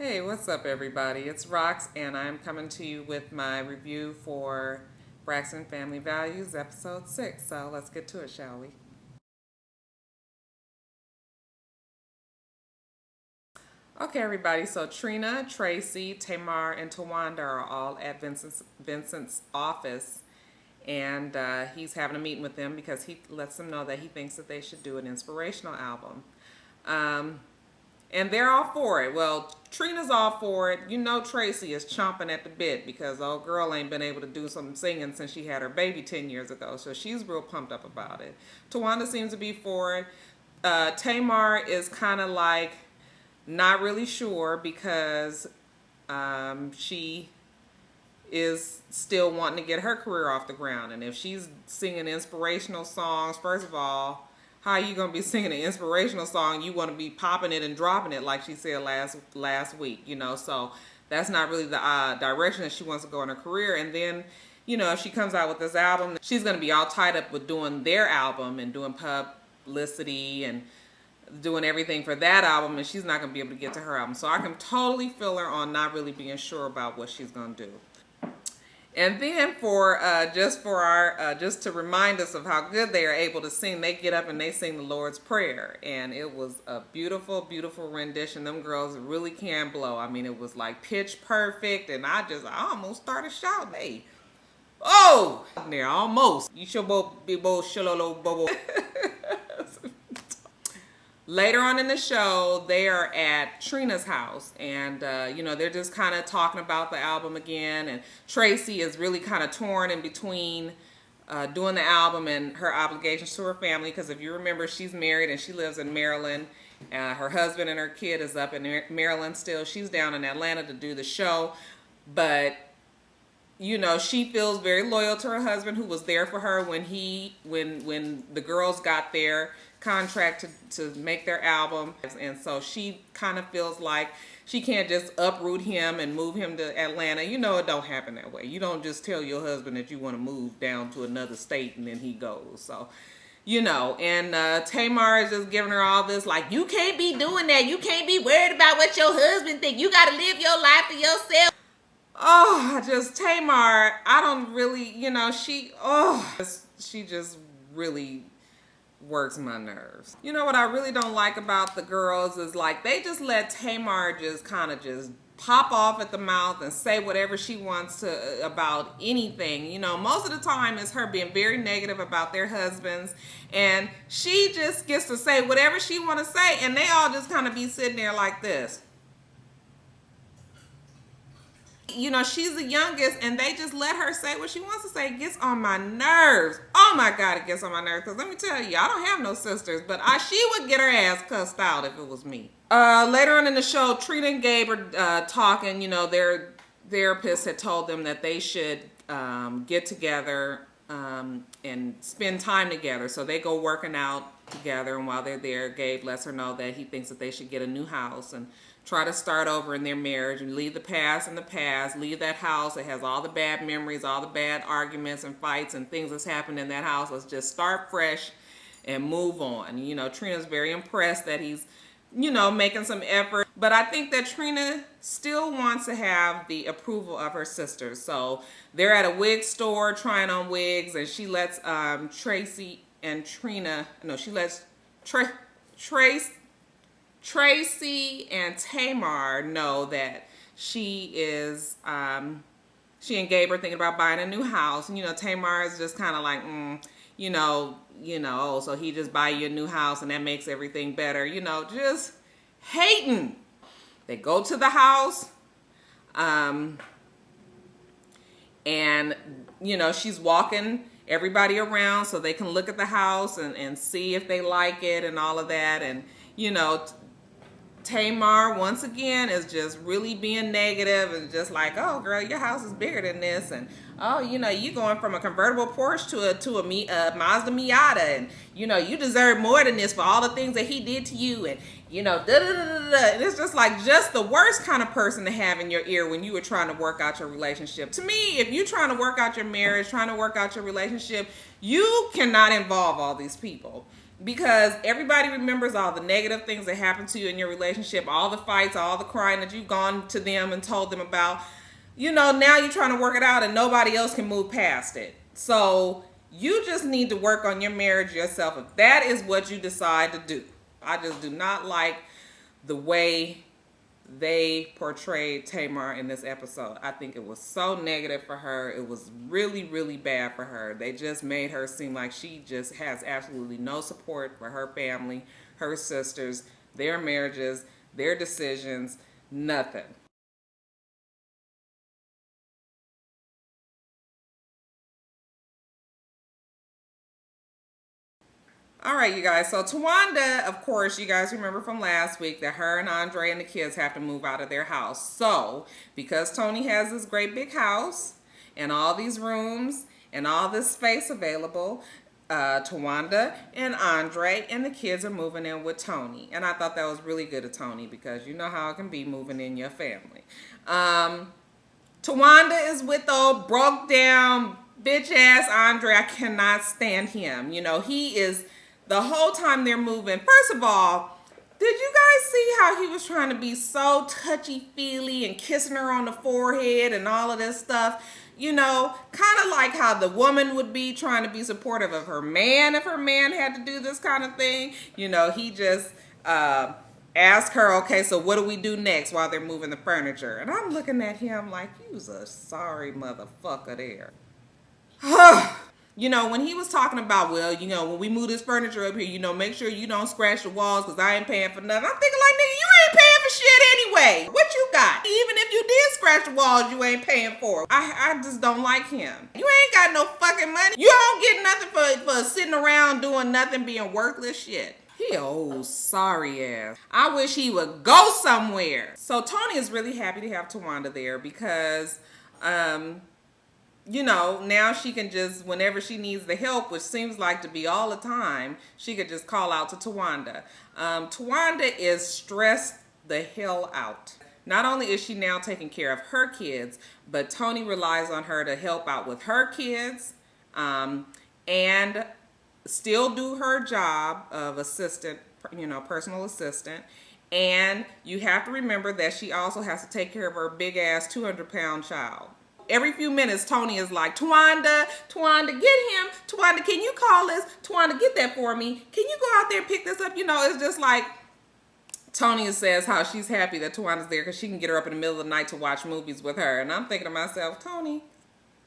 Hey, what's up everybody? It's Rox and I'm coming to you with my review for Braxton Family Values episode 6. So let's get to it, shall we? Okay everybody, so Trina, Tracy, Tamar, and Tawanda are all at Vincent's office and he's having a meeting with them because he lets them know that he thinks that they should do an inspirational album. And they're all for it. Well, Trina's all for it. You know Tracy is chomping at the bit because old girl ain't been able to do some singing since she had her baby 10 years ago. So she's real pumped up about it. Tawanda seems to be for it. Tamar is kind of like not really sure because she is still wanting to get her career off the ground. And if she's singing inspirational songs, first of all, how are you going to be singing an inspirational song? You want to be popping it and dropping it like she said last week, you know. So that's not really the direction that she wants to go in her career. And then, you know, if she comes out with this album, she's going to be all tied up with doing their album and doing publicity and doing everything for that album. And she's not going to be able to get to her album. So I can totally feel her on not really being sure about what she's going to do. And then just to remind us of how good they are able to sing, they get up and they sing the Lord's Prayer. And it was a beautiful, beautiful rendition. Them girls really can blow. I mean, it was like pitch perfect. And I almost started shouting, hey, oh, there, almost. You should both be both shalolo bobo. Later on in the show, they are at Trina's house, and you know, they're just kind of talking about the album again, and Tracy is really kind of torn in between doing the album and her obligations to her family, because if you remember, she's married and she lives in Maryland. Her husband and her kid is up in Maryland still. She's down in Atlanta to do the show, but you know, she feels very loyal to her husband, who was there for her when the girls got their contract to make their album. And so she kind of feels like she can't just uproot him and move him to Atlanta. You know, it don't happen that way. You don't just tell your husband that you want to move down to another state and then he goes. So, you know, and Tamar is just giving her all this, like, you can't be doing that. You can't be worried about what your husband think. You got to live your life for yourself. Oh, Tamar, I don't really, you know, she just really works my nerves. You know what I really don't like about the girls is like they just let Tamar just kind of just pop off at the mouth and say whatever she wants to about anything. You know, most of the time it's her being very negative about their husbands, and she just gets to say whatever she want to say, and they all just kind of be sitting there like this. You know, she's the youngest, and they just let her say what she wants to say. It gets on my nerves. Oh my God, it gets on my nerves. Because let me tell you, I don't have no sisters, but she would get her ass cussed out if it was me. Later on in the show, Trina and Gabe are talking. You know, their therapist had told them that they should get together and spend time together. So they go working out together, and while they're there, Gabe lets her know that he thinks that they should get a new house and try to start over in their marriage and leave the past in the past, leave that house that has all the bad memories, all the bad arguments and fights and things that's happened in that house. Let's just start fresh and move on. You know, Trina's very impressed that he's, you know, making some effort. But I think that Trina still wants to have the approval of her sisters. So they're at a wig store trying on wigs, and she lets Tracy and Trina, no, she lets Tracy and Tamar know that she and Gabe are thinking about buying a new house. And, you know, Tamar is just kind of like, you know, so he just buy you a new house and that makes everything better. You know, just hating. They go to the house, and, you know, she's walking everybody around so they can look at the house and see if they like it and all of that. And, you know, Tamar, once again, is just really being negative and just like, oh, girl, your house is bigger than this. And, oh, you know, you going from a convertible Porsche to a Mazda Miata. And, you know, you deserve more than this for all the things that he did to you. And, you know, And it's just like just the worst kind of person to have in your ear when you were trying to work out your relationship. To me, if you're trying to work out your marriage, trying to work out your relationship, you cannot involve all these people. because everybody remembers all the negative things that happened to you in your relationship, all the fights, all the crying that you've gone to them and told them about. Now you're trying to work it out and nobody else can move past it. So you just need to work on your marriage yourself if that is what you decide to do. I just do not like the way they portrayed Tamar in this episode. I think it was so negative for her. It was really, really bad for her. They just made her seem like she just has absolutely no support for her family, her sisters, their marriages, their decisions, nothing. All right, you guys. So Tawanda, of course, you guys remember from last week that her and Andre and the kids have to move out of their house. So because Tony has this great big house and all these rooms and all this space available, Tawanda and Andre and the kids are moving in with Tony. And I thought that was really good of Tony because you know how it can be moving in your family. Tawanda is with the broke down bitch ass Andre. I cannot stand him. He is... The whole time they're moving, first of all, did you guys see how he was trying to be so touchy-feely and kissing her on the forehead and all of this stuff? Kind of like how the woman would be trying to be supportive of her man if her man had to do this kind of thing. He just asked her, okay, so what do we do next while they're moving the furniture? And I'm looking at him like, he was a sorry motherfucker there. When he was talking about, well, when we move this furniture up here, make sure you don't scratch the walls because I ain't paying for nothing. I'm thinking like, nigga, you ain't paying for shit anyway. What you got? Even if you did scratch the walls, you ain't paying for it. I just don't like him. You ain't got no fucking money. You don't get nothing for sitting around doing nothing, being worthless shit. He old sorry ass. I wish he would go somewhere. So Tony is really happy to have Tawanda there because, now she can just, whenever she needs the help, which seems like to be all the time, she could just call out to Tawanda. Tawanda is stressed the hell out. Not only is she now taking care of her kids, but Tony relies on her to help out with her kids and still do her job of assistant, personal assistant. And you have to remember that she also has to take care of her big ass 200-pound child. Every few minutes, Tony is like, Tawanda, get him. Tawanda, can you call this? Tawanda, get that for me. Can you go out there and pick this up? It's just like Tony says how she's happy that Tawanda's there because she can get her up in the middle of the night to watch movies with her. And I'm thinking to myself, Tony's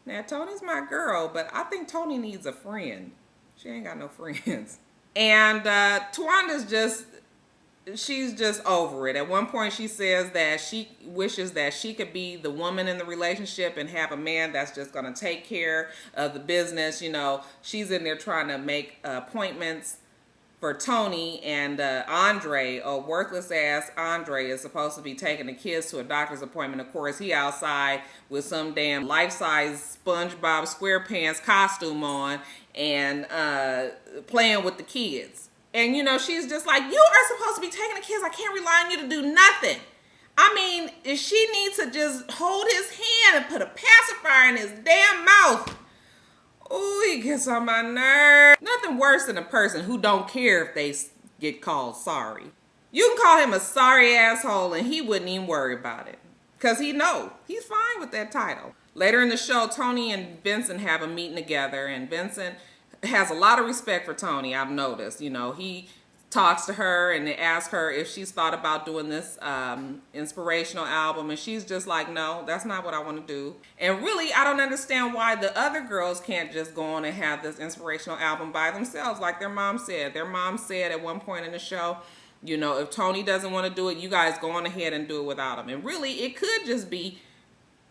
my girl, but I think Tony needs a friend. She ain't got no friends. And Tawanda's she's just over it. At one point she says that she wishes that she could be the woman in the relationship and have a man that's just going to take care of the business. She's in there trying to make appointments for Tony, and Andre, a worthless ass Andre, is supposed to be taking the kids to a doctor's appointment. Of course, he outside with some damn life-size SpongeBob SquarePants costume on and playing with the kids. And, she's just like, you are supposed to be taking the kids. I can't rely on you to do nothing. I mean, if she needs to just hold his hand and put a pacifier in his damn mouth. Ooh, he gets on my nerves. Nothing worse than a person who don't care if they get called sorry. You can call him a sorry asshole and he wouldn't even worry about it. Because he's fine with that title. Later in the show, Tony and Vincent have a meeting together, and Vincent has a lot of respect for Tony, I've noticed. He talks to her and asks her if she's thought about doing this inspirational album, and she's just like, no, that's not what I want to do. And really, I don't understand why the other girls can't just go on and have this inspirational album by themselves like their mom said. Their mom said at one point in the show, if Tony doesn't want to do it, you guys go on ahead and do it without him. And really, it could just be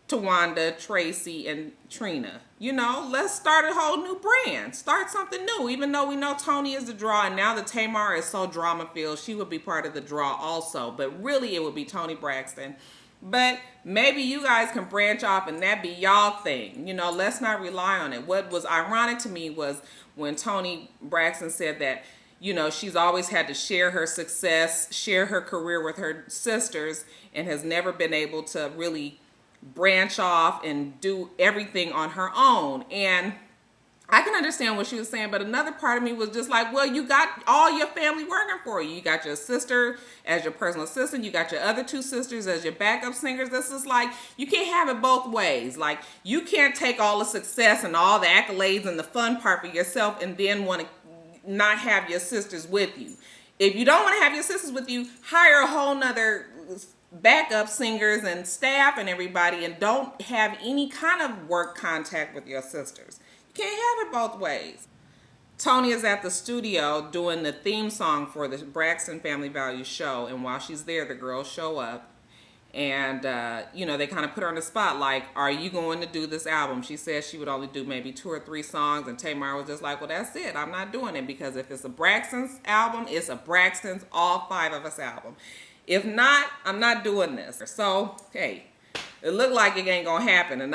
Tawanda, Tracy, and Trina. Let's start a whole new brand. Start something new. Even though we know Tony is the draw, and now that Tamar is so drama-filled, she would be part of the draw also. But really, it would be Tony Braxton. But maybe you guys can branch off and that be y'all thing. Let's not rely on it. What was ironic to me was when Tony Braxton said that, she's always had to share her success, share her career with her sisters, and has never been able to really branch off and do everything on her own. And I can understand what she was saying, but another part of me was just like, well, you got all your family working for you. You got your sister as your personal assistant. You got your other two sisters as your backup singers. This is like, you can't have it both ways. Like, you can't take all the success and all the accolades and the fun part for yourself and then want to not have your sisters with you. If you don't want to have your sisters with you, hire a whole nother backup singers and staff and everybody, and don't have any kind of work contact with your sisters. Can't have it both ways. Tony is at the studio doing the theme song for the Braxton Family Values show, and while she's there, the girls show up, and you know, they kind of put her on the spot, like, are you going to do this album? She says she would only do maybe 2 or 3 songs, and Tamar was just like, well, that's it. I'm not doing it, because if it's a Braxton's album, it's a Braxton's, all 5 of us album. If not, I'm not doing this. So, hey, it looked like it ain't gonna happen. And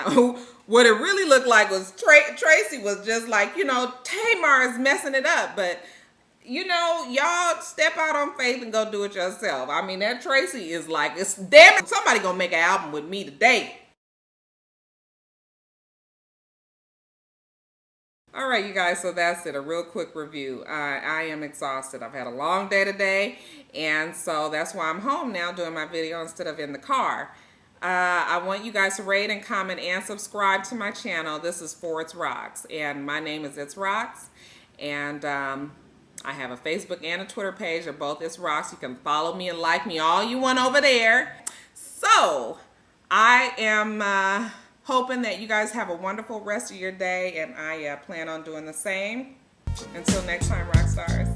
what it really looked like was Tracy was just like, you know, Tamar is messing it up. But, you know, y'all step out on faith and go do it yourself. I mean, that Tracy is like, it's damn it, somebody gonna make an album with me today. All right, you guys, so that's it. A real quick review. I am exhausted. I've had a long day today, and so that's why I'm home now doing my video instead of in the car. I want you guys to rate and comment and subscribe to my channel. This is for itsrox, and my name is itsrox, and I have a Facebook and a Twitter page. They're both itsrox. You can follow me and like me all you want over there. So I am hoping that you guys have a wonderful rest of your day, and I plan on doing the same. Until next time, rock stars.